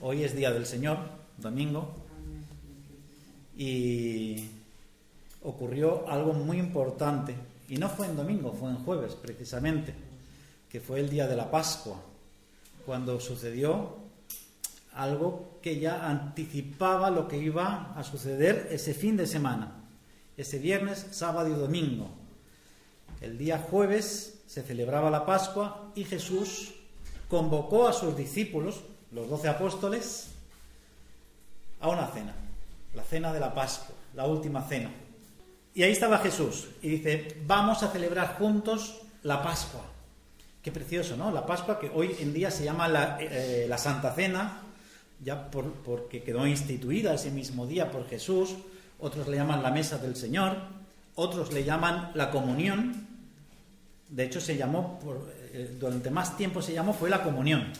Hoy es Día del Señor, domingo, y ocurrió algo muy importante. Y no fue en domingo, fue en jueves precisamente, que fue el día de la Pascua, cuando sucedió algo que ya anticipaba lo que iba a suceder ese fin de semana, ese viernes, sábado y domingo. El día jueves se celebraba la Pascua y Jesús convocó a sus discípulos, los 12 apóstoles, a una cena, la cena de la Pascua, la última cena. Y ahí estaba Jesús y dice: vamos a celebrar juntos la Pascua. Qué precioso, ¿no? La Pascua, que hoy en día se llama la Santa Cena, ya porque quedó instituida ese mismo día por Jesús. Otros le llaman la Mesa del Señor, otros le llaman la Comunión. De hecho, se llamó, durante más tiempo se llamó, fue la Comunión,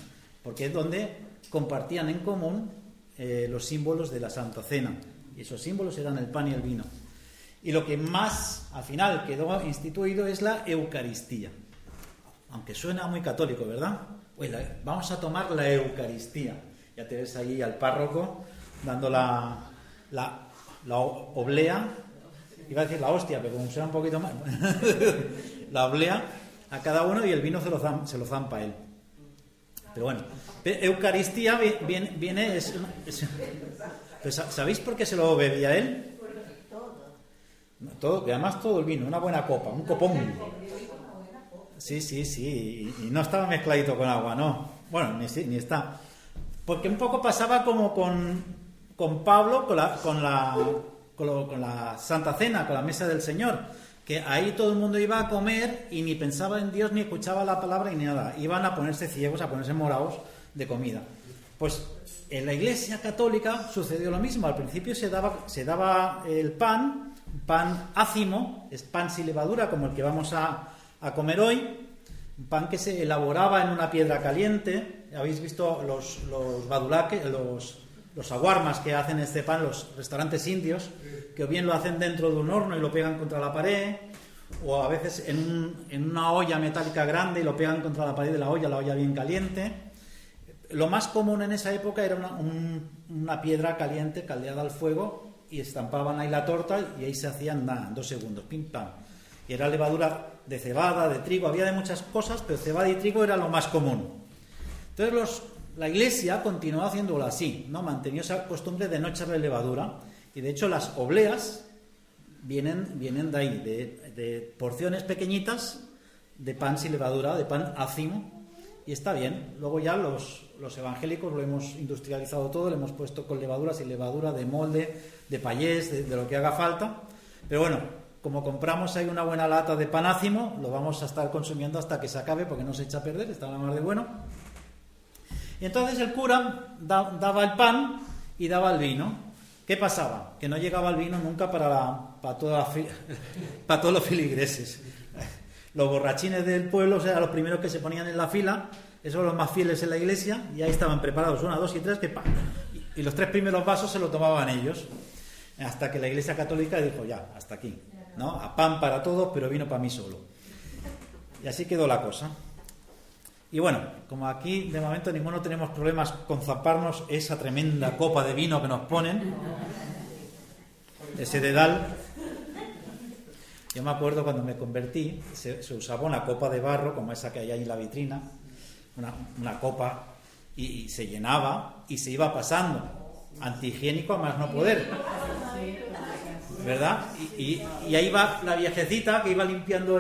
porque es donde compartían en común los símbolos de la Santa Cena. Y esos símbolos eran el pan y el vino. Y lo que más, al final, quedó instituido es la Eucaristía. Aunque suena muy católico, ¿verdad? Pues vamos a tomar la Eucaristía. Ya te ves ahí al párroco dando la oblea. Iba a decir la hostia, pero como suena un poquito más. La oblea a cada uno y el vino se lo zampa él. Pero bueno, Eucaristía viene... Pues, ¿sabéis por qué se lo bebía él? Además todo el vino, una buena copa, un copón. Sí, y no estaba mezcladito con agua, no. Bueno, ni está. Porque un poco pasaba como con Pablo, con la Santa Cena, con la Mesa del Señor, que ahí todo el mundo iba a comer y ni pensaba en Dios, ni escuchaba la palabra, ni nada. Iban a ponerse ciegos, a ponerse morados de comida. Pues en la Iglesia Católica sucedió lo mismo. Al principio se daba el pan ácimo, es pan sin levadura, como el que vamos a comer hoy, un pan que se elaboraba en una piedra caliente. Habéis visto los badulaques, los shawarmas que hacen este pan, los restaurantes indios, que o bien lo hacen dentro de un horno y lo pegan contra la pared, o a veces en una olla metálica grande y lo pegan contra la pared de la olla bien caliente. Lo más común en esa época era una piedra caliente caldeada al fuego, y estampaban ahí la torta y ahí se hacían en 2 segundos, pim pam. Y era levadura de cebada, de trigo, había de muchas cosas, pero cebada y trigo era lo más común. Entonces la Iglesia continuó haciéndolo así, ¿no? Mantenió esa costumbre de no echarle levadura, y de hecho las obleas vienen de ahí, de porciones pequeñitas de pan sin levadura, de pan ácimo, y está bien. Luego ya los evangélicos lo hemos industrializado todo, le hemos puesto con levadura, sin levadura, de molde, de payés, de lo que haga falta. Pero bueno, como compramos ahí una buena lata de pan ácimo, lo vamos a estar consumiendo hasta que se acabe, porque no se echa a perder, está la mar de bueno. Y entonces el cura daba el pan y daba el vino. ¿Qué pasaba? Que no llegaba el vino nunca para todos los feligreses. Los borrachines del pueblo, o sea, los primeros que se ponían en la fila, esos son los más fieles en la iglesia, y ahí estaban preparados 1, 2 y 3, que ¡pam! Y los 3 primeros vasos se los tomaban ellos, hasta que la Iglesia Católica dijo: ya, hasta aquí, ¿no? A pan para todos, pero vino para mí solo. Y así quedó la cosa. Y bueno, como aquí de momento ninguno tenemos problemas con zamparnos esa tremenda copa de vino que nos ponen, ese dedal. Yo me acuerdo cuando me convertí, se usaba una copa de barro, como esa que hay ahí en la vitrina, una copa, y se llenaba y se iba pasando, antihigiénico a más no poder, ¿verdad? Y ahí va la viejecita que iba limpiando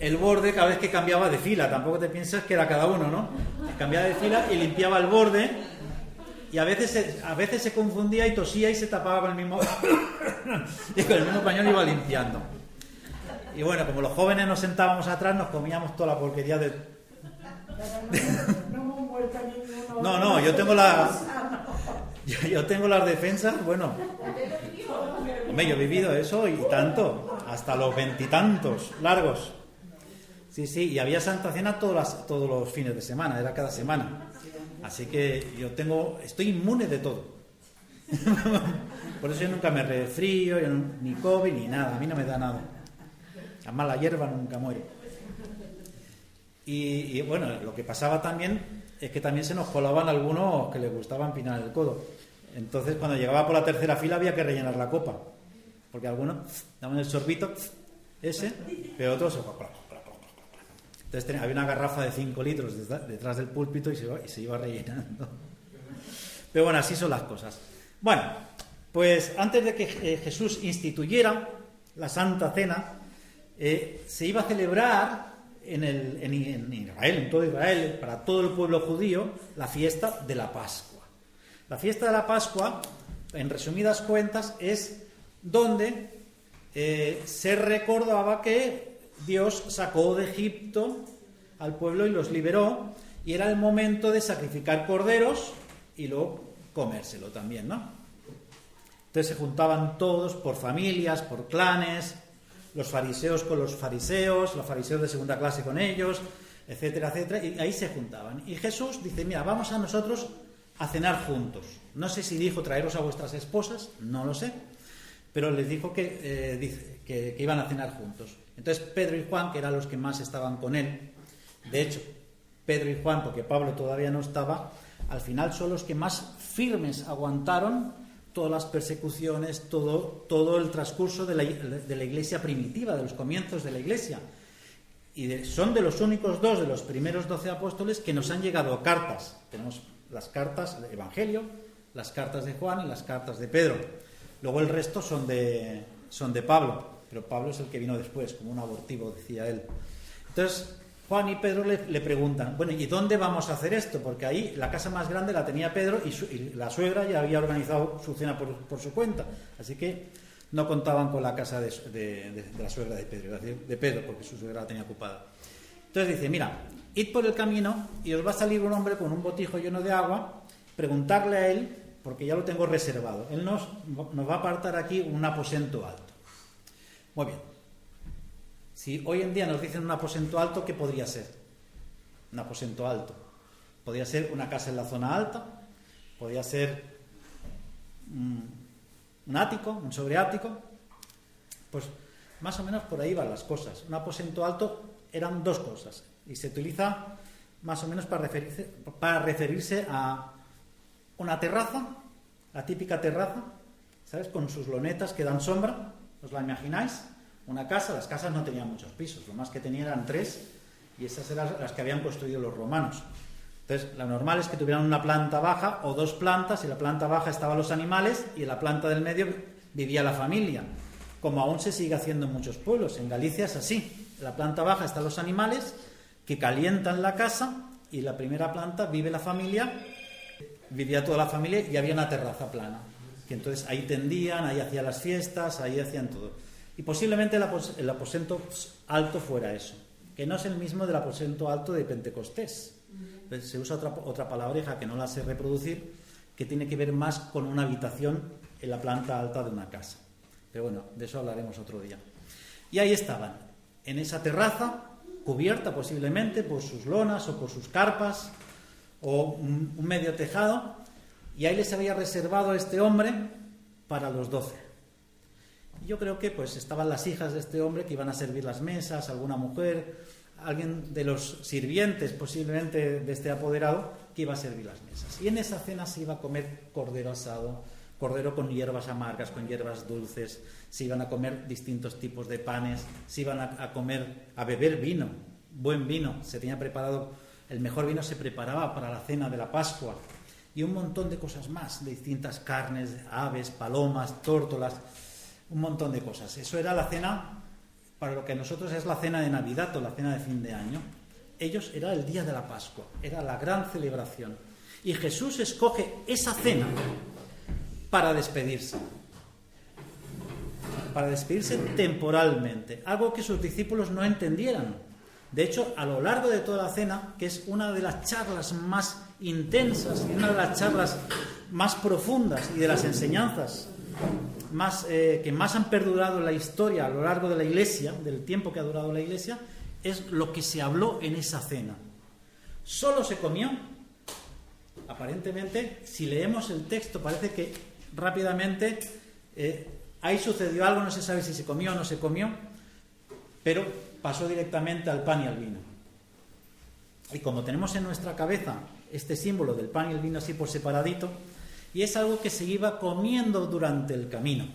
el borde cada vez que cambiaba de fila. Tampoco te piensas que era cada uno, ¿no? Cambiaba de fila y limpiaba el borde, y a veces se confundía y tosía y se tapaba con el mismo y con el mismo pañuelo iba limpiando. Y bueno, como los jóvenes nos sentábamos atrás, nos comíamos toda la porquería de... No, yo tengo las defensas, bueno. Hombre, yo he vivido eso y tanto, hasta los 20 y tantos largos. Sí, y había Santa Cena todos los fines de semana, era cada semana. Así que estoy inmune de todo. Por eso yo nunca me resfrío, ni COVID, ni nada, a mí no me da nada. Además la hierba nunca muere. Y bueno, lo que pasaba también es que también se nos colaban algunos que les gustaba empinar el codo. Entonces, cuando llegaba por la tercera fila había que rellenar la copa, porque algunos daban el sorbito ese, pero otros se... Entonces había una garrafa de 5 litros detrás del púlpito y se iba rellenando. Pero bueno, así son las cosas. Bueno, pues antes de que Jesús instituyera la Santa Cena, se iba a celebrar en Israel, en todo Israel, para todo el pueblo judío, la fiesta de la Pascua. La fiesta de la Pascua, en resumidas cuentas, es donde se recordaba que Dios sacó de Egipto al pueblo y los liberó, y era el momento de sacrificar corderos y luego comérselo también, ¿no? Entonces se juntaban todos por familias, por clanes, los fariseos con los fariseos de segunda clase con ellos, etcétera, etcétera, y ahí se juntaban. Y Jesús dice, mira, vamos a nosotros a cenar juntos. No sé si dijo traeros a vuestras esposas, no lo sé, pero les dijo que iban a cenar juntos. Entonces Pedro y Juan, que eran los que más estaban con él, de hecho, Pedro y Juan, porque Pablo todavía no estaba, al final son los que más firmes aguantaron todas las persecuciones, todo el transcurso de la iglesia primitiva, de los comienzos de la iglesia. Y son de los únicos 2 de los primeros 12 apóstoles que nos han llegado cartas. Tenemos las cartas del Evangelio, las cartas de Juan y las cartas de Pedro. Luego el resto son de Pablo, pero Pablo es el que vino después, como un abortivo, decía él. Entonces Juan y Pedro le preguntan, bueno, ¿y dónde vamos a hacer esto? Porque ahí la casa más grande la tenía Pedro y la suegra ya había organizado su cena por su cuenta. Así que no contaban con la casa de la suegra de Pedro, porque su suegra la tenía ocupada. Entonces dice, mira, id por el camino y os va a salir un hombre con un botijo lleno de agua, preguntarle a él, porque ya lo tengo reservado. Él nos va a apartar aquí un aposento alto. Muy bien. Si hoy en día nos dicen un aposento alto, ¿qué podría ser? Un aposento alto. Podría ser una casa en la zona alta, podría ser un ático, un sobreático. Pues más o menos por ahí van las cosas. Un aposento alto eran 2 cosas y se utiliza más o menos para referirse a una terraza, la típica terraza, ¿sabes? Con sus lonetas que dan sombra, ¿os la imagináis? Una casa, las casas no tenían muchos pisos, lo más que tenían eran 3 y esas eran las que habían construido los romanos. Entonces, lo normal es que tuvieran una planta baja o 2 plantas, y en la planta baja estaban los animales y en la planta del medio vivía la familia, como aún se sigue haciendo en muchos pueblos. En Galicia es así, en la planta baja están los animales que calientan la casa y en la primera planta vive la familia, vivía toda la familia y había una terraza plana, que entonces ahí tendían, ahí hacían las fiestas, ahí hacían todo. Y posiblemente el aposento alto fuera eso, que no es el mismo del aposento alto de Pentecostés. Se usa otra palabreja que no la sé reproducir, que tiene que ver más con una habitación en la planta alta de una casa. Pero bueno, de eso hablaremos otro día. Y ahí estaban, en esa terraza, cubierta posiblemente por sus lonas o por sus carpas, o un medio tejado, y ahí les había reservado este hombre para los 12. Yo creo que pues estaban las hijas de este hombre que iban a servir las mesas, alguna mujer, alguien de los sirvientes posiblemente de este apoderado que iba a servir las mesas. Y en esa cena se iba a comer cordero asado, cordero con hierbas amargas, con hierbas dulces, se iban a comer distintos tipos de panes, se iban a beber vino, buen vino, se tenía preparado, el mejor vino se preparaba para la cena de la Pascua, y un montón de cosas más, de distintas carnes, aves, palomas, tórtolas, un montón de cosas. Eso era la cena, para lo que a nosotros es la cena de Navidad o la cena de fin de año. Ellos era el día de la Pascua, era la gran celebración. Y Jesús escoge esa cena para despedirse temporalmente, algo que sus discípulos no entendieran. De hecho, a lo largo de toda la cena, que es una de las charlas más intensas y una de las charlas más profundas y de las enseñanzas que más han perdurado en la historia a lo largo de la Iglesia, del tiempo que ha durado la Iglesia, es lo que se habló en esa cena. Solo se comió, aparentemente, si leemos el texto parece que rápidamente ahí sucedió algo, no se sabe si se comió o no se comió, pero pasó directamente al pan y al vino. Y como tenemos en nuestra cabeza este símbolo del pan y el vino así por separadito, y es algo que se iba comiendo durante el camino,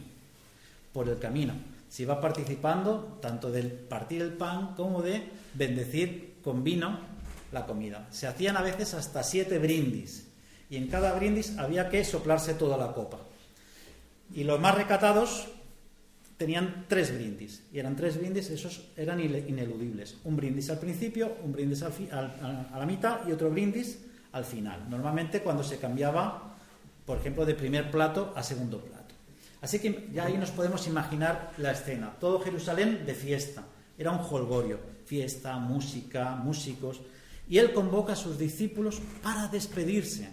por el camino. Se iba participando tanto del partir el pan como de bendecir con vino la comida. Se hacían a veces hasta 7 brindis, y en cada brindis había que soplarse toda la copa. Y los más recatados tenían 3 brindis, y eran 3 brindis, esos eran ineludibles. Un brindis al principio, un brindis a la mitad y otro brindis al final. Normalmente cuando se cambiaba, por ejemplo, de primer plato a segundo plato. Así que ya ahí nos podemos imaginar la escena. Todo Jerusalén de fiesta. Era un jolgorio. Fiesta, música, músicos. Y él convoca a sus discípulos para despedirse.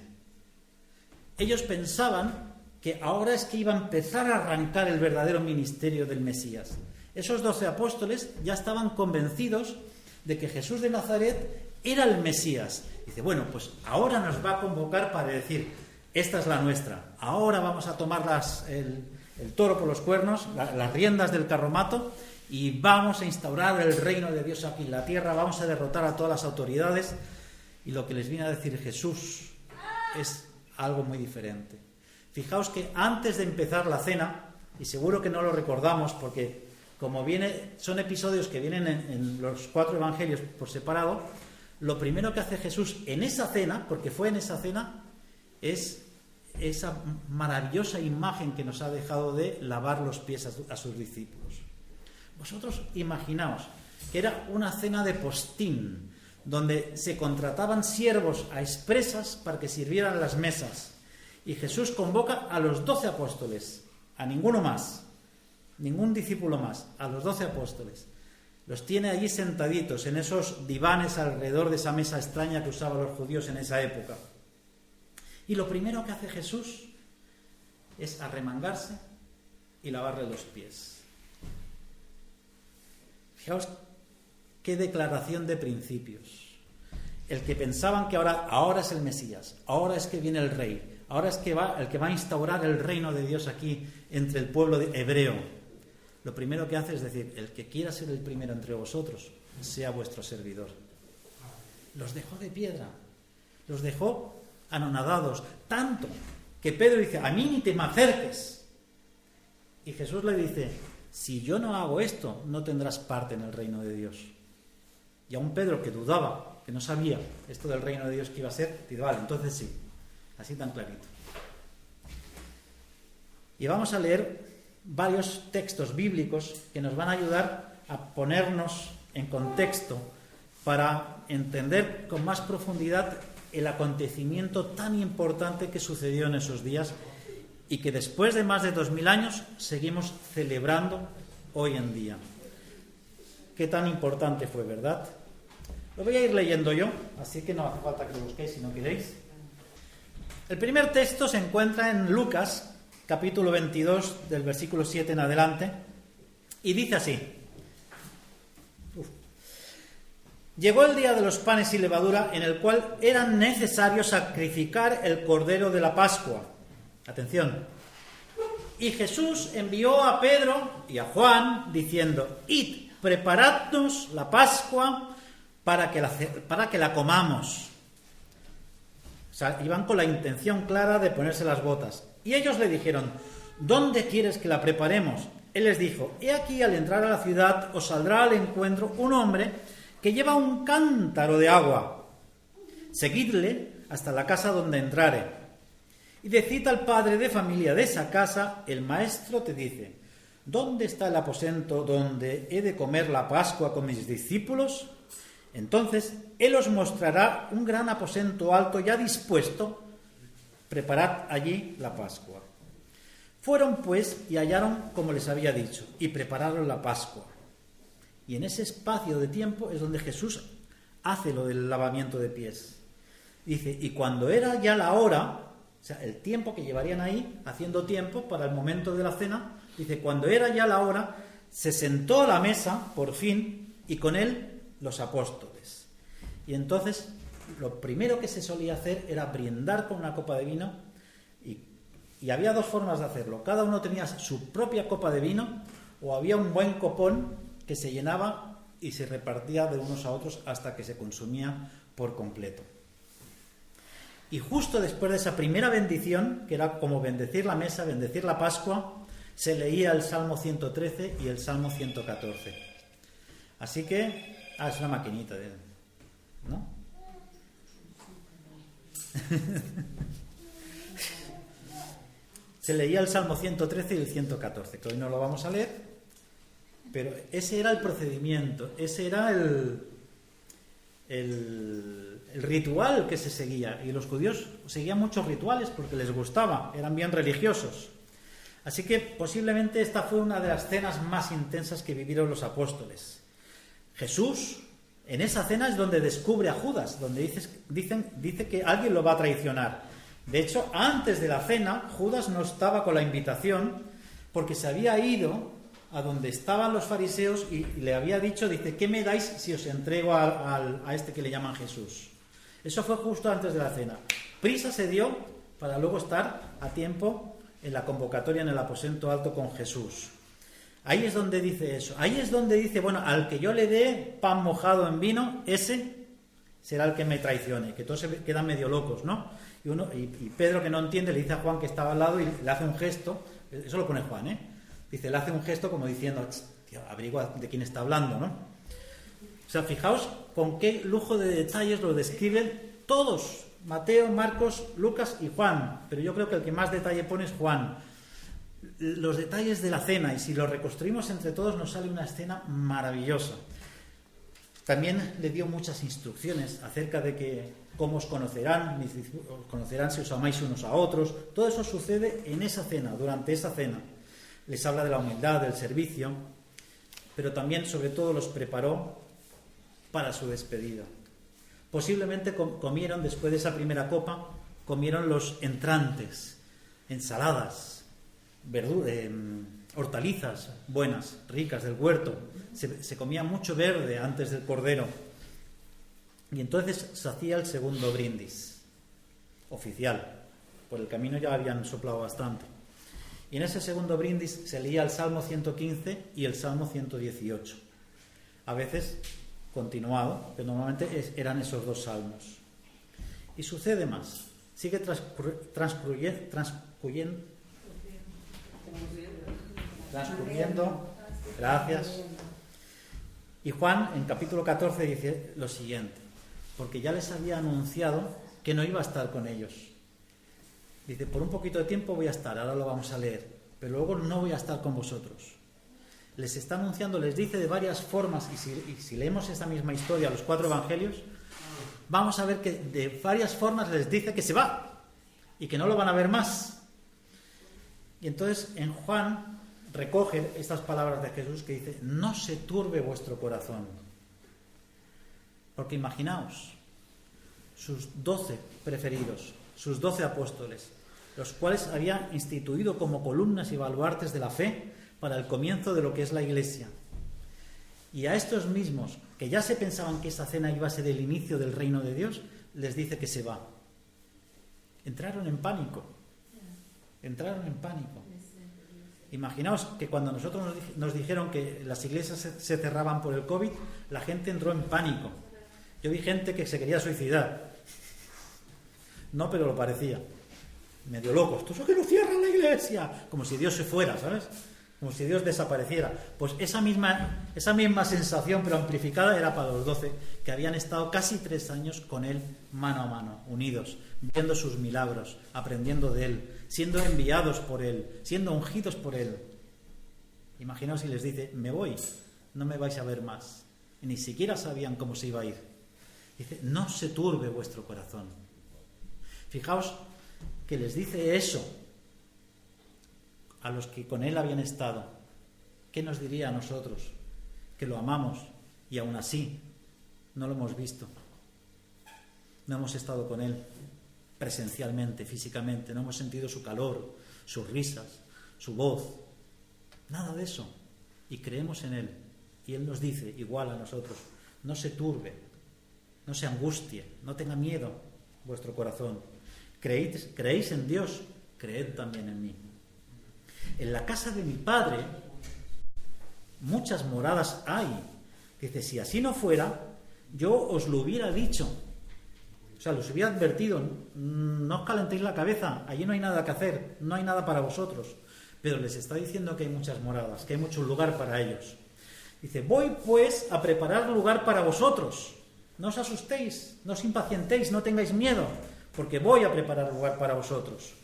Ellos pensaban que ahora es que iba a empezar a arrancar el verdadero ministerio del Mesías. Esos 12 apóstoles ya estaban convencidos de que Jesús de Nazaret era el Mesías. Dice, bueno, pues ahora nos va a convocar para decir, esta es la nuestra. Ahora vamos a tomar el toro por los cuernos, las riendas del carromato, y vamos a instaurar el reino de Dios aquí en la tierra, vamos a derrotar a todas las autoridades. Y lo que les viene a decir Jesús es algo muy diferente. Fijaos que antes de empezar la cena, y seguro que no lo recordamos porque como son episodios que vienen en los 4 evangelios por separado, lo primero que hace Jesús en esa cena, porque fue en esa cena, es esa maravillosa imagen que nos ha dejado de lavar los pies a sus discípulos. Vosotros imaginaos que era una cena de postín, donde se contrataban siervos a expresas para que sirvieran las mesas. Y Jesús convoca a los 12 apóstoles, a ninguno más, ningún discípulo más, a los 12 apóstoles. Los tiene allí sentaditos en esos divanes alrededor de esa mesa extraña que usaban los judíos en esa época. Y lo primero que hace Jesús es arremangarse y lavarle los pies. Fijaos qué declaración de principios. El que pensaban que ahora es el Mesías, ahora es que viene el rey, ahora es que el que va a instaurar el reino de Dios aquí entre el pueblo hebreo. Lo primero que hace es decir, el que quiera ser el primero entre vosotros, sea vuestro servidor. Los dejó de piedra, los dejó anonadados, tanto que Pedro dice, a mí ni te me acerques. Y Jesús le dice, si yo no hago esto, no tendrás parte en el reino de Dios. Y aún Pedro, que dudaba, que no sabía esto del reino de Dios que iba a ser, dice, vale, entonces sí, así tan clarito. Y vamos a leer varios textos bíblicos que nos van a ayudar a ponernos en contexto para entender con más profundidad el acontecimiento tan importante que sucedió en esos días y que después de más de 2000 años seguimos celebrando hoy en día. Qué tan importante fue, ¿verdad? Lo voy a ir leyendo yo, así que no hace falta que lo busquéis si no queréis. El primer texto se encuentra en Lucas, capítulo 22, del versículo 7 en adelante, y dice así. Llegó el día de los panes y levadura, en el cual era necesario sacrificar el cordero de la Pascua. Atención. Y Jesús envió a Pedro y a Juan, diciendo, id, preparadnos la Pascua para que la comamos. O sea, iban con la intención clara de ponerse las botas. Y ellos le dijeron, ¿dónde quieres que la preparemos? Él les dijo, he aquí, al entrar a la ciudad os saldrá al encuentro un hombre que lleva un cántaro de agua. Seguidle hasta la casa donde entrare. Y decid al padre de familia de esa casa, el maestro te dice, ¿dónde está el aposento donde he de comer la Pascua con mis discípulos? Entonces él os mostrará un gran aposento alto ya dispuesto. Preparad allí la Pascua. Fueron pues y hallaron como les había dicho, y prepararon la Pascua. Y en ese espacio de tiempo es donde Jesús hace lo del lavamiento de pies. Dice, y cuando era ya la hora, o sea, el tiempo que llevarían ahí, haciendo tiempo para el momento de la cena, dice, cuando era ya la hora, se sentó a la mesa, por fin, y con él los apóstoles. Y entonces, lo primero que se solía hacer era brindar con una copa de vino, y había 2 formas de hacerlo. Cada uno tenía su propia copa de vino, o había un buen copón que se llenaba y se repartía de unos a otros hasta que se consumía por completo. Y justo después de esa primera bendición, que era como bendecir la mesa, bendecir la Pascua, se leía el Salmo 113 y el Salmo 114. Así que... es una maquinita, ¿no? Se leía el Salmo 113 y el 114, que hoy no lo vamos a leer, pero ese era el procedimiento, ese era el ritual que se seguía, y los judíos seguían muchos rituales porque les gustaba, eran bien religiosos. Así que posiblemente esta fue una de las cenas más intensas que vivieron los apóstoles. Jesús, en esa cena es donde descubre a Judas, donde dice que alguien lo va a traicionar. De hecho, antes de la cena, Judas no estaba con la invitación porque se había ido a donde estaban los fariseos y le había dicho, dice, ¿qué me dais si os entrego a este que le llaman Jesús? Eso fue justo antes de la cena. Prisa se dio para luego estar a tiempo en la convocatoria en el aposento alto con Jesús. Ahí es donde dice eso. Ahí es donde dice, bueno, al que yo le dé pan mojado en vino, ese será el que me traicione. Que todos se quedan medio locos, ¿no? Y Pedro, que no entiende, le dice a Juan, que estaba al lado, y le hace un gesto. Eso lo pone Juan, ¿eh? Dice, le hace un gesto como diciendo, tío, averigua de quién está hablando, ¿no? O sea, fijaos con qué lujo de detalles lo describen todos. Mateo, Marcos, Lucas y Juan. Pero yo creo que el que más detalle pone es Juan. Los detalles de la cena, y si lo reconstruimos entre todos nos sale una escena maravillosa. También le dio muchas instrucciones acerca de que cómo os conocerán si os amáis unos a otros. Todo eso sucede en esa cena, durante esa cena. Les habla de la humildad, del servicio, pero también, sobre todo, los preparó para su despedida. Posiblemente comieron, después de esa primera copa, comieron los entrantes, ensaladas, hortalizas buenas, ricas del huerto. Se comía mucho verde antes del cordero. Y entonces se hacía el segundo brindis oficial. Por el camino ya habían soplado bastante. Y en ese segundo brindis se leía el Salmo 115 y el Salmo 118. A veces continuado, pero normalmente eran esos dos salmos. Y sucede más. Sigue transcurriendo. Gracias. Y Juan, en capítulo 14, dice lo siguiente: porque ya les había anunciado que no iba a estar con ellos. Dice, por un poquito de tiempo voy a estar, ahora lo vamos a leer, pero luego no voy a estar con vosotros. Les está anunciando, les dice de varias formas, y si leemos esta misma historia, los 4 evangelios, vamos a ver que de varias formas les dice que se va y que no lo van a ver más. Y entonces en Juan recoge estas palabras de Jesús que dice, no se turbe vuestro corazón. Porque imaginaos, sus 12 preferidos, sus 12 apóstoles, los cuales había instituido como columnas y baluartes de la fe para el comienzo de lo que es la Iglesia. Y a estos mismos, que ya se pensaban que esa cena iba a ser el inicio del reino de Dios, les dice que se va. Entraron en pánico. Imaginaos que cuando nosotros nos dijeron que las iglesias se cerraban por el COVID, la gente entró en pánico. Yo vi gente que se quería suicidar. No, pero lo parecía. Medio locos. ¿Tú sabes que no cierran la iglesia? Como si Dios se fuera, ¿sabes? Como si Dios desapareciera. Pues esa misma sensación, pero amplificada, era para los 12, que habían estado casi 3 años con Él mano a mano, unidos, viendo sus milagros, aprendiendo de Él, siendo enviados por Él, siendo ungidos por Él. Imaginaos si les dice, me voy, no me vais a ver más. Y ni siquiera sabían cómo se iba a ir. Dice, no se turbe vuestro corazón. Fijaos que les dice eso a los que con Él habían estado. ¿Qué nos diría a nosotros? Que lo amamos y aún así no lo hemos visto. No hemos estado con Él presencialmente, físicamente. No hemos sentido su calor, sus risas, su voz. Nada de eso. Y creemos en Él. Y Él nos dice, igual a nosotros, no se turbe, no se angustie, no tenga miedo vuestro corazón. ¿Creéis en Dios? Creed también en mí. En la casa de mi Padre muchas moradas hay. Dice, si así no fuera, yo os lo hubiera dicho. O sea, los había advertido, no os calentéis la cabeza, allí no hay nada que hacer, no hay nada para vosotros. Pero les está diciendo que hay muchas moradas, que hay mucho lugar para ellos. Dice, voy pues a preparar lugar para vosotros. No os asustéis, no os impacientéis, no tengáis miedo, porque voy a preparar lugar para vosotros.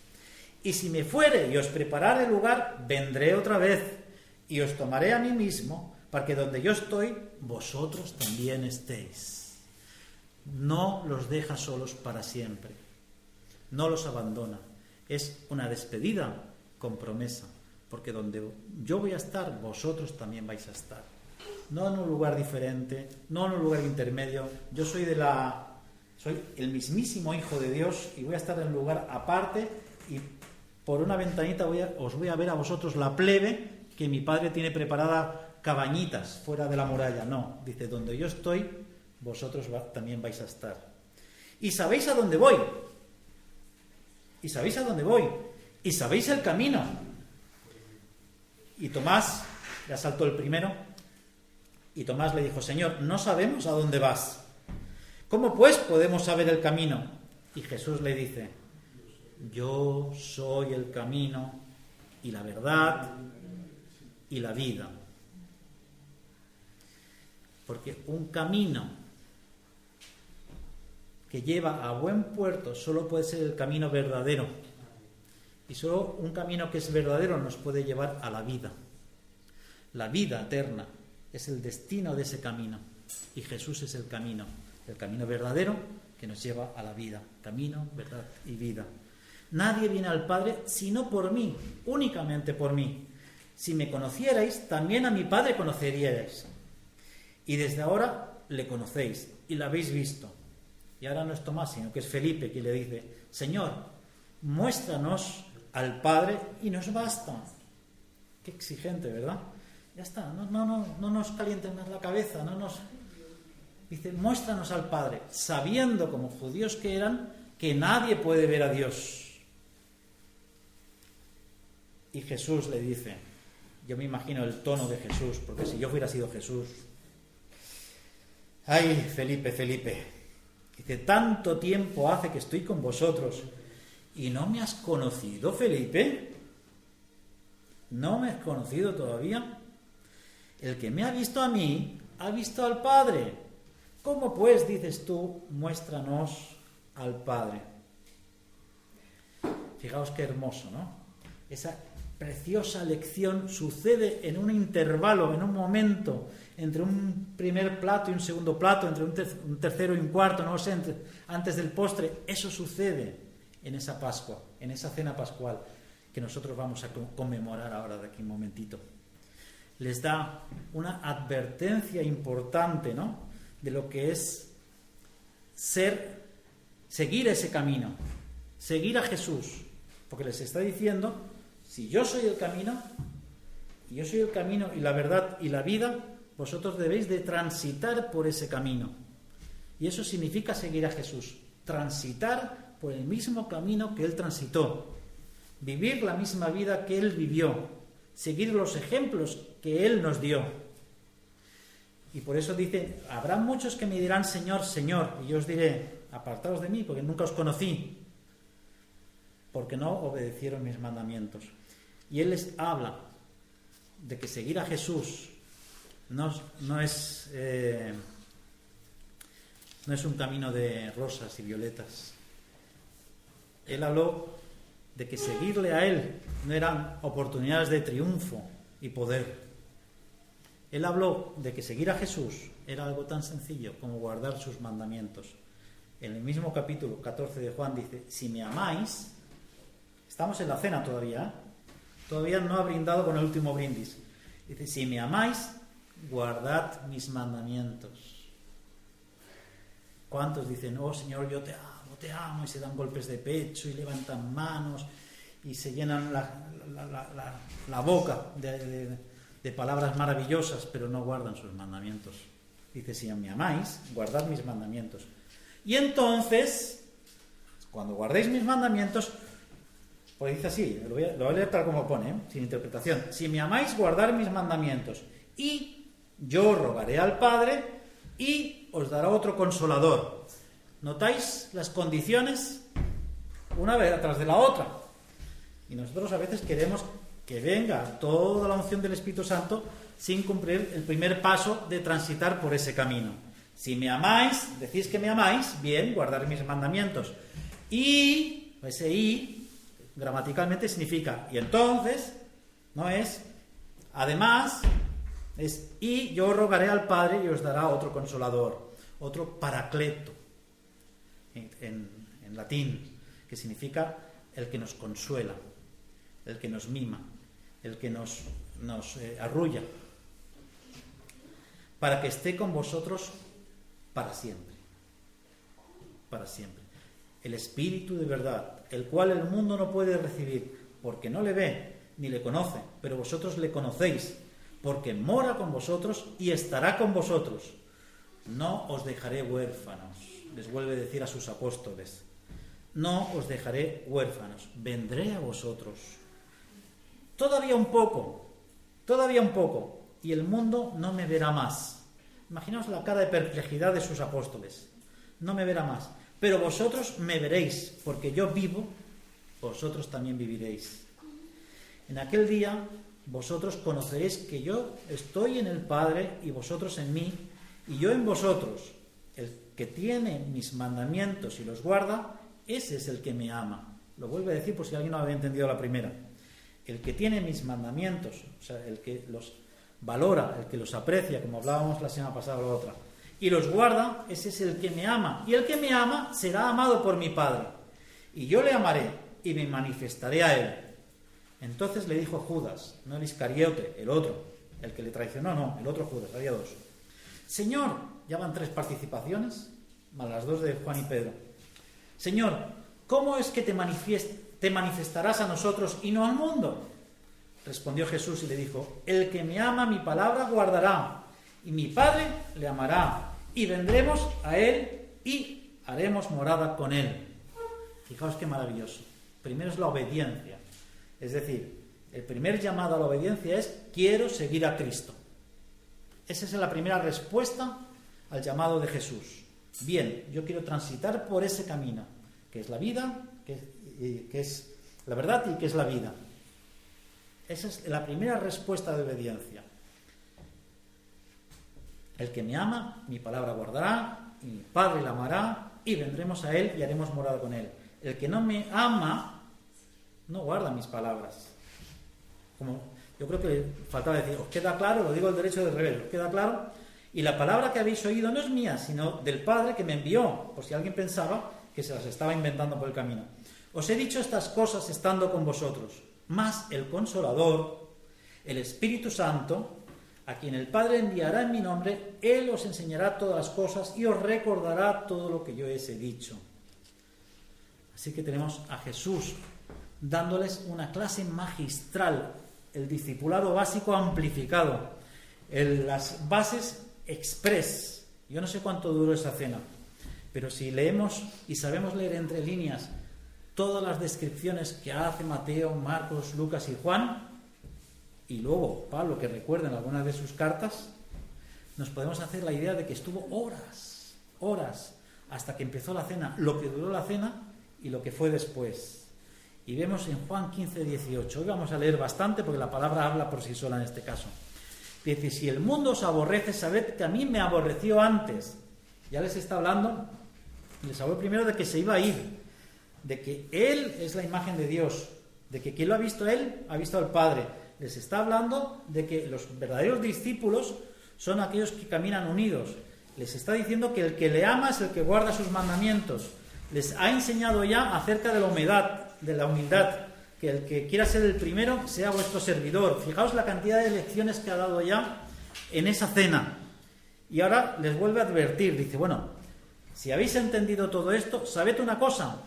Y si me fuere y os preparare lugar, vendré otra vez y os tomaré a mí mismo, para que donde yo estoy, vosotros también estéis. No los deja solos para siempre, no los abandona. Es una despedida con promesa, porque donde yo voy a estar, vosotros también vais a estar. No en un lugar diferente, no en un lugar intermedio. Yo soy el mismísimo Hijo de Dios y voy a estar en un lugar aparte y por una ventanita os voy a ver a vosotros la plebe que mi Padre tiene preparada, cabañitas fuera de la muralla. No, dice, donde yo estoy, vosotros también vais a estar. Y sabéis a dónde voy. Y sabéis a dónde voy. Y sabéis el camino. Y Tomás, ya saltó el primero, y Tomás le dijo, Señor, no sabemos a dónde vas. ¿Cómo pues podemos saber el camino? Y Jesús le dice, yo soy el camino y la verdad y la vida. Porque un camino que lleva a buen puerto solo puede ser el camino verdadero. Y solo un camino que es verdadero nos puede llevar a la vida. La vida eterna es el destino de ese camino. Y Jesús es el camino verdadero que nos lleva a la vida. Camino, verdad y vida. Nadie viene al Padre sino por mí, únicamente por mí. Si me conocierais, también a mi Padre conoceríais. Y desde ahora le conocéis y lo habéis visto. Y ahora no es Tomás, sino que es Felipe quien le dice, Señor, muéstranos al Padre y nos basta. Qué exigente, ¿verdad? Ya está, no nos calienten más la cabeza, dice, muéstranos al Padre, sabiendo como judíos que eran, que nadie puede ver a Dios. Y Jesús le dice, yo me imagino el tono de Jesús, porque si yo hubiera sido Jesús, ay, Felipe, dice, tanto tiempo hace que estoy con vosotros y no me has conocido, Felipe. ¿No me has conocido todavía? El que me ha visto a mí, ha visto al Padre. ¿Cómo pues dices tú, muéstranos al Padre? Fijaos qué hermoso, ¿no? Esa preciosa lección sucede en un intervalo, en un momento, entre un primer plato y un segundo plato, entre un tercero y un cuarto, no lo sé, antes del postre. Eso sucede en esa Pascua, en esa cena pascual que nosotros vamos a conmemorar ahora de aquí un momentito. Les da una advertencia importante, ¿no?, de lo que es seguir ese camino, seguir a Jesús, porque les está diciendo, si yo soy el camino, y yo soy el camino y la verdad y la vida, vosotros debéis de transitar por ese camino. Y eso significa seguir a Jesús, transitar por el mismo camino que Él transitó, vivir la misma vida que Él vivió, seguir los ejemplos que Él nos dio. Y por eso dice, habrá muchos que me dirán, Señor, Señor, y yo os diré, apartaos de mí, porque nunca os conocí, porque no obedecieron mis mandamientos. Y Él les habla de que seguir a Jesús no es un camino de rosas y violetas. Él habló de que seguirle a Él no eran oportunidades de triunfo y poder. Él habló de que seguir a Jesús era algo tan sencillo como guardar sus mandamientos. En el mismo capítulo 14 de Juan dice, si me amáis, estamos en la cena todavía, todavía no ha brindado con el último brindis. Dice, si me amáis, guardad mis mandamientos. ¿Cuántos dicen, oh Señor, yo te amo, y se dan golpes de pecho y levantan manos y se llenan la boca de palabras maravillosas, pero no guardan sus mandamientos? Dice, si me amáis, guardad mis mandamientos. Y entonces, cuando guardéis mis mandamientos, pues dice así, lo voy a leer tal como pone, sin interpretación. Si me amáis, guardad mis mandamientos, y yo rogaré al Padre y os dará otro consolador. ¿Notáis las condiciones? Una vez atrás de la otra. Y nosotros a veces queremos que venga toda la unción del Espíritu Santo sin cumplir el primer paso de transitar por ese camino. Si me amáis, decís que me amáis, bien, guardar mis mandamientos. Y, ese y, gramaticalmente significa, y entonces, no es, además, es, y yo rogaré al Padre y os dará otro consolador, otro paracleto, en latín, que significa el que nos consuela, el que nos mima, el que nos arrulla, para que esté con vosotros para siempre. Para siempre. El Espíritu de verdad, el cual el mundo no puede recibir, porque no le ve ni le conoce, pero vosotros le conocéis, porque mora con vosotros y estará con vosotros. No os dejaré huérfanos, les vuelve a decir a sus apóstoles. No os dejaré huérfanos, vendré a vosotros. Todavía un poco, y el mundo no me verá más. Imaginaos la cara de perplejidad de sus apóstoles. No me verá más, pero vosotros me veréis, porque yo vivo, vosotros también viviréis. En aquel día vosotros conoceréis que yo estoy en el Padre y vosotros en mí, y yo en vosotros. El que tiene mis mandamientos y los guarda, ese es el que me ama. Lo vuelve a decir por si alguien no había entendido la primera. El que tiene mis mandamientos, o sea, el que los valora, el que los aprecia, como hablábamos la semana pasada o la otra, y los guarda, ese es el que me ama. Y el que me ama será amado por mi Padre. Y yo le amaré y me manifestaré a él. Entonces le dijo Judas, no el Iscariote, el otro, el que le traicionó, no, el otro Judas, había dos. Señor, ya van 3 participaciones, más las 2 de Juan y Pedro. Señor, ¿cómo es que te manifestarás a nosotros y no al mundo? Respondió Jesús y le dijo, el que me ama mi palabra guardará, y mi Padre le amará, y vendremos a él y haremos morada con él. Fijaos qué maravilloso. Primero es la obediencia. Es decir, el primer llamado a la obediencia es quiero seguir a Cristo. Esa es la primera respuesta al llamado de Jesús. Bien, yo quiero transitar por ese camino, que es la vida, que es la verdad y que es la vida. Esa es la primera respuesta de obediencia. El que me ama, mi palabra guardará, y mi Padre la amará, y vendremos a él y haremos morada con él. El que no me ama, no guarda mis palabras. Como yo creo que faltaba decir, ¿os queda claro? Lo digo al derecho del revés, ¿os queda claro? Y la palabra que habéis oído no es mía, sino del Padre que me envió, por si alguien pensaba que se las estaba inventando por el camino. Os he dicho estas cosas estando con vosotros, mas el Consolador, el Espíritu Santo, a quien el Padre enviará en mi nombre, Él os enseñará todas las cosas y os recordará todo lo que yo os he dicho. Así que tenemos a Jesús dándoles una clase magistral, el discipulado básico amplificado, las bases express. Yo no sé cuánto duró esa cena, pero si leemos y sabemos leer entre líneas todas las descripciones que hace Mateo, Marcos, Lucas y Juan, y luego Pablo, que recuerden algunas de sus cartas, nos podemos hacer la idea de que estuvo horas, hasta que empezó la cena, lo que duró la cena y lo que fue después. Y vemos en Juan 15:18, hoy vamos a leer bastante porque la palabra habla por sí sola en este caso. Dice, si el mundo os aborrece, sabed que a mí me aborreció antes. Ya les está hablando, les habló primero de que se iba a ir, de que Él es la imagen de Dios, de que quien lo ha visto a Él, ha visto al Padre. Les está hablando de que los verdaderos discípulos son aquellos que caminan unidos. Les está diciendo que el que le ama es el que guarda sus mandamientos. Les ha enseñado ya acerca de la humildad, que el que quiera ser el primero sea vuestro servidor. Fijaos la cantidad de lecciones que ha dado ya en esa cena. Y ahora les vuelve a advertir, dice, bueno, si habéis entendido todo esto, sabed una cosa,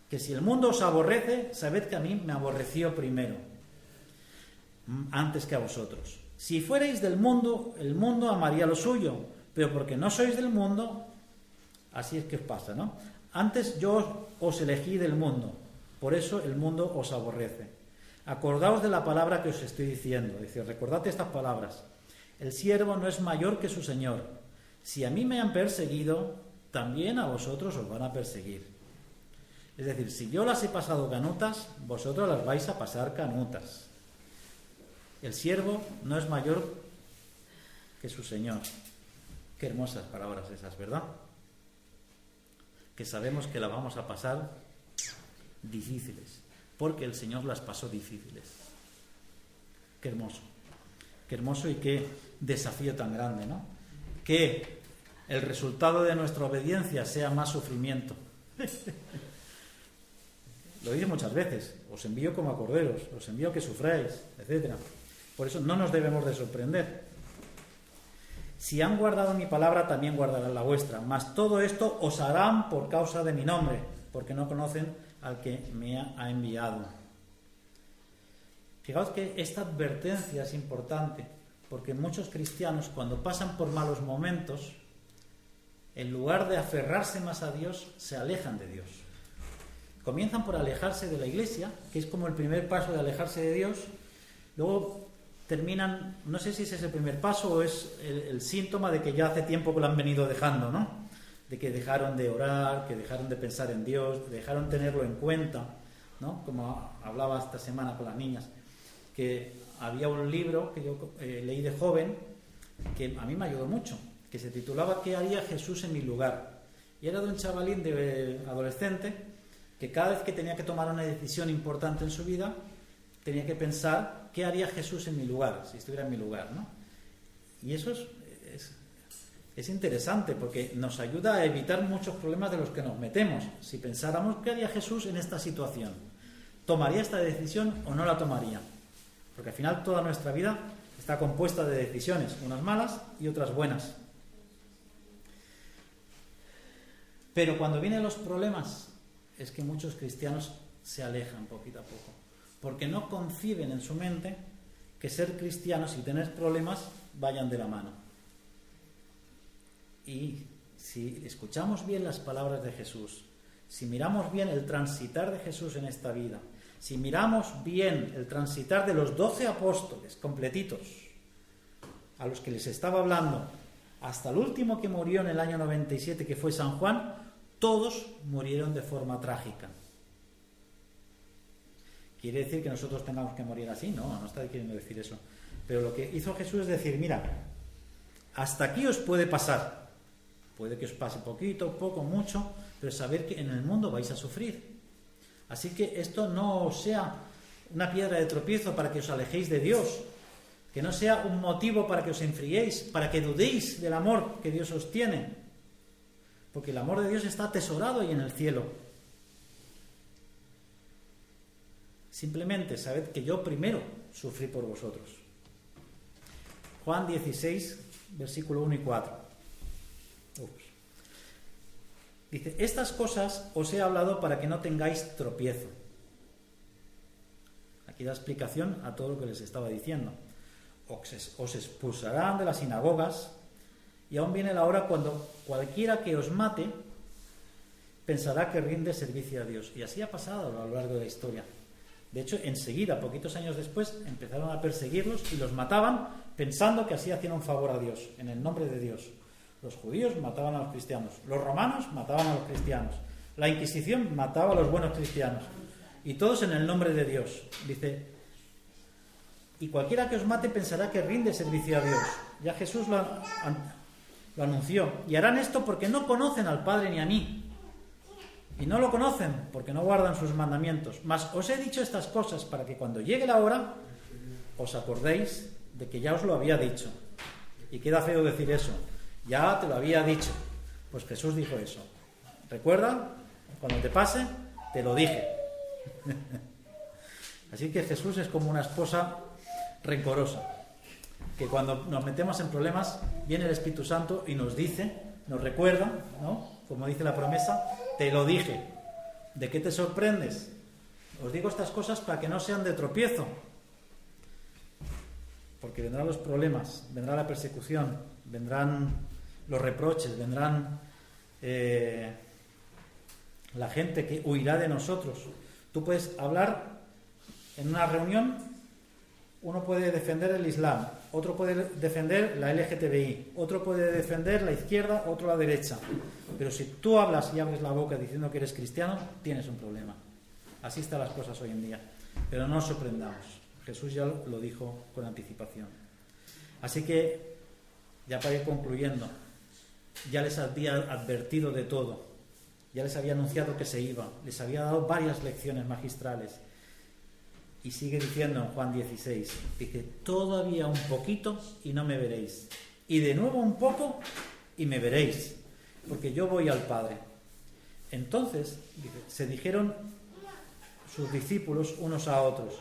que si el mundo os aborrece, sabed que a mí me aborreció primero, antes que a vosotros. Si fuerais del mundo, el mundo amaría lo suyo, pero porque no sois del mundo, así es que os pasa, ¿no? Antes yo os elegí del mundo, por eso el mundo os aborrece. Acordaos de la palabra que os estoy diciendo, dice, recordad estas palabras. El siervo no es mayor que su señor. Si a mí me han perseguido, también a vosotros os van a perseguir. Es decir, si yo las he pasado canutas, vosotros las vais a pasar canutas. El siervo no es mayor que su señor. Qué hermosas palabras esas, ¿verdad? Que sabemos que las vamos a pasar difíciles, porque el Señor las pasó difíciles. Qué hermoso y qué desafío tan grande, ¿no? Que el resultado de nuestra obediencia sea más sufrimiento. Lo dice muchas veces: os envío como a corderos, os envío que sufráis, etcétera. Por eso no nos debemos de sorprender. Si han guardado mi palabra, también guardarán la vuestra. Mas todo esto os harán por causa de mi nombre, porque no conocen al que me ha enviado. Fijaos que esta advertencia es importante, porque muchos cristianos, cuando pasan por malos momentos, en lugar de aferrarse más a Dios, se alejan de Dios. Comienzan por alejarse de la iglesia, que es como el primer paso de alejarse de Dios. Luego terminan, no sé si ese es el primer paso o es el síntoma de que ya hace tiempo que lo han venido dejando, ¿no? De que dejaron de orar, que dejaron de pensar en Dios, dejaron tenerlo en cuenta, ¿no? Como hablaba esta semana con las niñas, que había un libro que yo leí de joven que a mí me ayudó mucho, que se titulaba ¿Qué haría Jesús en mi lugar? Y era de un chavalín de adolescente que cada vez que tenía que tomar una decisión importante en su vida tenía que pensar ¿qué haría Jesús en mi lugar? Si estuviera en mi lugar, ¿no? Y eso es interesante, porque nos ayuda a evitar muchos problemas de los que nos metemos. Si pensáramos ¿qué haría Jesús en esta situación? ¿Tomaría esta decisión o no la tomaría? Porque al final toda nuestra vida está compuesta de decisiones, unas malas y otras buenas. Pero cuando vienen los problemas, es que muchos cristianos se alejan poquito a poco, porque no conciben en su mente que ser cristianos y tener problemas vayan de la mano. Y si escuchamos bien las palabras de Jesús, si miramos bien el transitar de Jesús en esta vida, si miramos bien el transitar de los 12 apóstoles completitos, a los que les estaba hablando, hasta el último que murió en el año 97, que fue San Juan, todos murieron de forma trágica. ¿Quiere decir que nosotros tengamos que morir así? No, no está queriendo decir eso. Pero lo que hizo Jesús es decir, mira, hasta aquí os puede pasar. Puede que os pase poquito, poco, mucho, pero saber que en el mundo vais a sufrir. Así que esto no sea una piedra de tropiezo para que os alejéis de Dios, que no sea un motivo para que os enfriéis, para que dudéis del amor que Dios os tiene. Porque el amor de Dios está atesorado ahí en el cielo. Simplemente sabed que yo primero sufrí por vosotros. Juan 16, versículo 1 y 4. Dice, estas cosas os he hablado para que no tengáis tropiezo. Aquí da explicación a todo lo que les estaba diciendo. Os expulsarán de las sinagogas, y aún viene la hora cuando cualquiera que os mate pensará que rinde servicio a Dios. Y así ha pasado a lo largo de la historia. De hecho, enseguida, poquitos años después, empezaron a perseguirlos y los mataban pensando que así hacían un favor a Dios, en el nombre de Dios. Los judíos mataban a los cristianos, los romanos mataban a los cristianos, la Inquisición mataba a los buenos cristianos, y todos en el nombre de Dios. Dice, y cualquiera que os mate pensará que rinde servicio a Dios. Ya Jesús lo anunció. Y harán esto porque no conocen al Padre ni a mí. Y no lo conocen porque no guardan sus mandamientos. Mas os he dicho estas cosas para que cuando llegue la hora os acordéis de que ya os lo había dicho. Y queda feo decir eso. Ya te lo había dicho. Pues Jesús dijo eso. ¿Recuerda? Cuando te pase, te lo dije. Así que Jesús es como una esposa rencorosa, que cuando nos metemos en problemas viene el Espíritu Santo y nos dice, nos recuerda, ¿no? Como dice la promesa, te lo dije. ¿De qué te sorprendes? Os digo estas cosas para que no sean de tropiezo, porque vendrán los problemas, vendrá la persecución, vendrán los reproches, vendrán la gente que huirá de nosotros. Tú puedes hablar en una reunión Uno puede defender el Islam, otro puede defender la LGTBI, otro puede defender la izquierda, otro la derecha. Pero si tú hablas y abres la boca diciendo que eres cristiano, tienes un problema. Así están las cosas hoy en día. Pero no nos sorprendamos. Jesús ya lo dijo con anticipación. Así que, ya para ir concluyendo, ya les había advertido de todo. Ya les había anunciado que se iba. Les había dado varias lecciones magistrales. Y sigue diciendo en Juan 16, dice, todavía un poquito y no me veréis. Y de nuevo un poco y me veréis, porque yo voy al Padre. Entonces, dice, se dijeron sus discípulos unos a otros,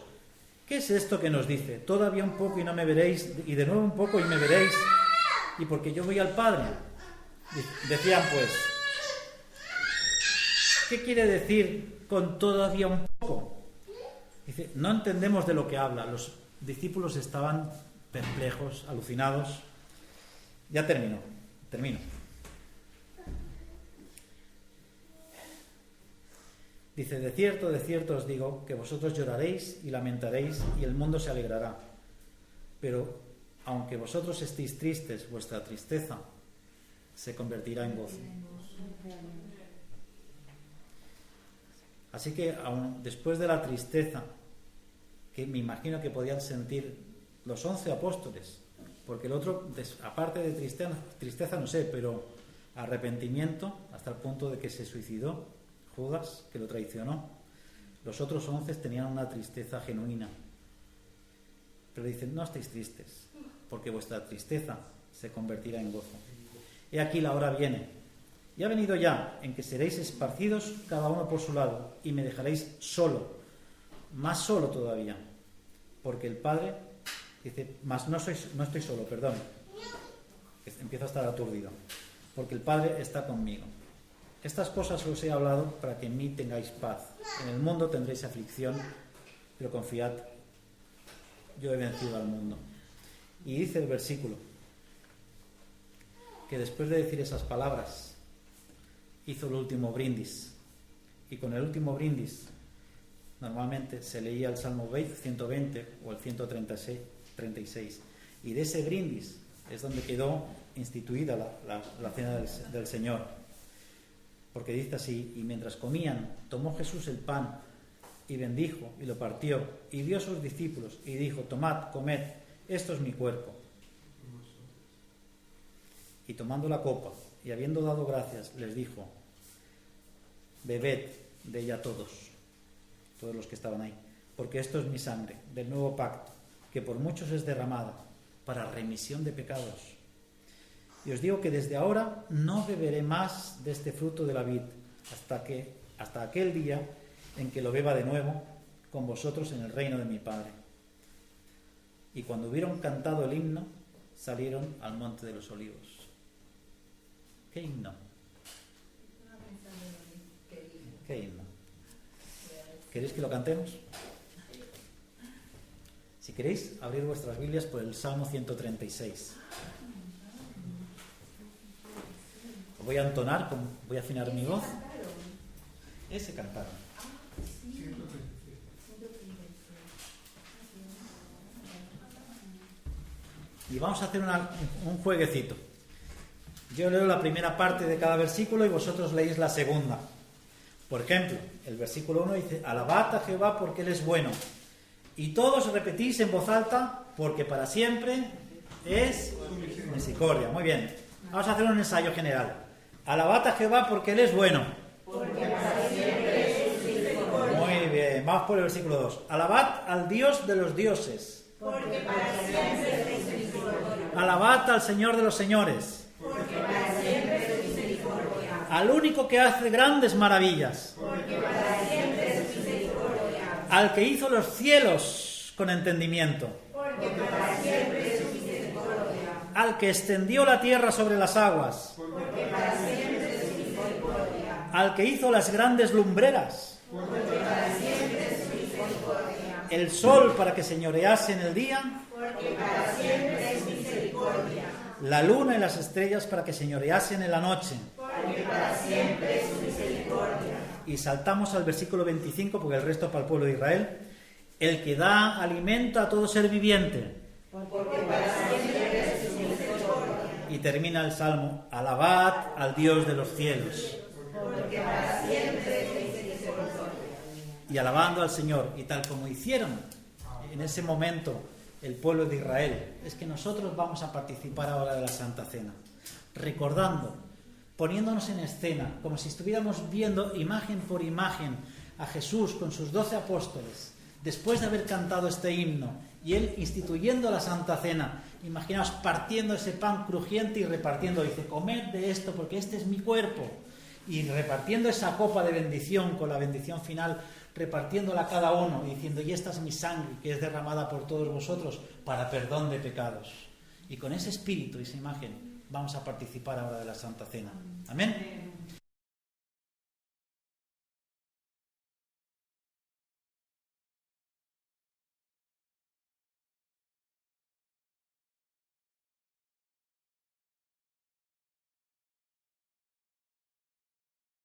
¿qué es esto que nos dice? Todavía un poco y no me veréis, y de nuevo un poco y me veréis, y porque yo voy al Padre. Decían pues, ¿qué quiere decir con todavía un poco? Dice, no entendemos de lo que habla. Los discípulos estaban perplejos, alucinados. Ya termino. Dice, de cierto os digo que vosotros lloraréis y lamentaréis y el mundo se alegrará. Pero aunque vosotros estéis tristes, vuestra tristeza se convertirá en gozo. Así que aun después de la tristeza, que me imagino que podían sentir los 11 apóstoles, porque el otro, aparte de tristeza no sé, pero arrepentimiento hasta el punto de que se suicidó, Judas, que lo traicionó. Los otros 11 tenían una tristeza genuina. Pero dicen, no estéis tristes, porque vuestra tristeza se convertirá en gozo. He aquí la hora viene. Y ha venido ya en que seréis esparcidos cada uno por su lado y me dejaréis solo, más solo todavía, porque el Padre dice, no estoy solo, perdón, empiezo a estar aturdido, porque el Padre está conmigo. Estas cosas os he hablado para que en mí tengáis paz. En el mundo tendréis aflicción, pero confiad, yo he vencido al mundo. Y dice el versículo que después de decir esas palabras hizo el último brindis, y con el último brindis normalmente se leía el Salmo 120 o el 136, y de ese brindis es donde quedó instituida la cena del Señor, porque dice así, y mientras comían tomó Jesús el pan y bendijo y lo partió y dio a sus discípulos y dijo, tomad, comed, esto es mi cuerpo. Y tomando la copa y habiendo dado gracias, les dijo, bebed de ella todos los que estaban ahí, porque esto es mi sangre del nuevo pacto, que por muchos es derramada para remisión de pecados. Y os digo que desde ahora no beberé más de este fruto de la vid, hasta aquel día en que lo beba de nuevo con vosotros en el reino de mi Padre. Y cuando hubieron cantado el himno, salieron al monte de los olivos. ¿Qué himno? ¿Qué himno? ¿Queréis que lo cantemos? Si queréis, abrir vuestras Biblias por el Salmo 136. Voy a entonar, voy a afinar mi voz. Ese cantaron. Y vamos a hacer un jueguecito. Yo leo la primera parte de cada versículo y vosotros leéis la segunda. Por ejemplo, el versículo 1 dice, alabad a Jehová porque Él es bueno. Y todos repetís en voz alta, porque para siempre es misericordia. Muy bien. Vamos a hacer un ensayo general. Alabad a Jehová porque Él es bueno. Porque para siempre es misericordia. Muy bien. Vamos por el versículo 2. Alabad al Dios de los dioses. Porque para siempre es misericordia. Alabad al Señor de los señores. Porque para siempre es misericordia. Al único que hace grandes maravillas. Porque para siempre es misericordia. Al que hizo los cielos con entendimiento. Porque para siempre es misericordia. Al que extendió la tierra sobre las aguas. Porque para siempre es misericordia. Al que hizo las grandes lumbreras. Porque para siempre es misericordia. El sol para que señorease en el día. Porque para siempre es misericordia. La luna y las estrellas para que señoreasen en la noche. Porque para siempre es misericordia. Y saltamos al versículo 25, porque el resto es para el pueblo de Israel. el que da alimento a todo ser viviente. Porque para siempre es su misericordia. Y termina el Salmo, alabad al Dios de los cielos. Porque para siempre es su misericordia. Y alabando al Señor, y tal como hicieron en ese momento el pueblo de Israel, es que nosotros vamos a participar ahora de la Santa Cena, recordando, poniéndonos en escena, como si estuviéramos viendo imagen por imagen a Jesús con sus 12 apóstoles, después de haber cantado este himno, y Él instituyendo la Santa Cena. Imaginaos partiendo ese pan crujiente y repartiendo, dice, comed de esto porque este es mi cuerpo, y repartiendo esa copa de bendición con la bendición final, repartiéndola a cada uno y diciendo, y esta es mi sangre que es derramada por todos vosotros para perdón de pecados. Y con ese espíritu y esa imagen vamos a participar ahora de la Santa Cena. Amén.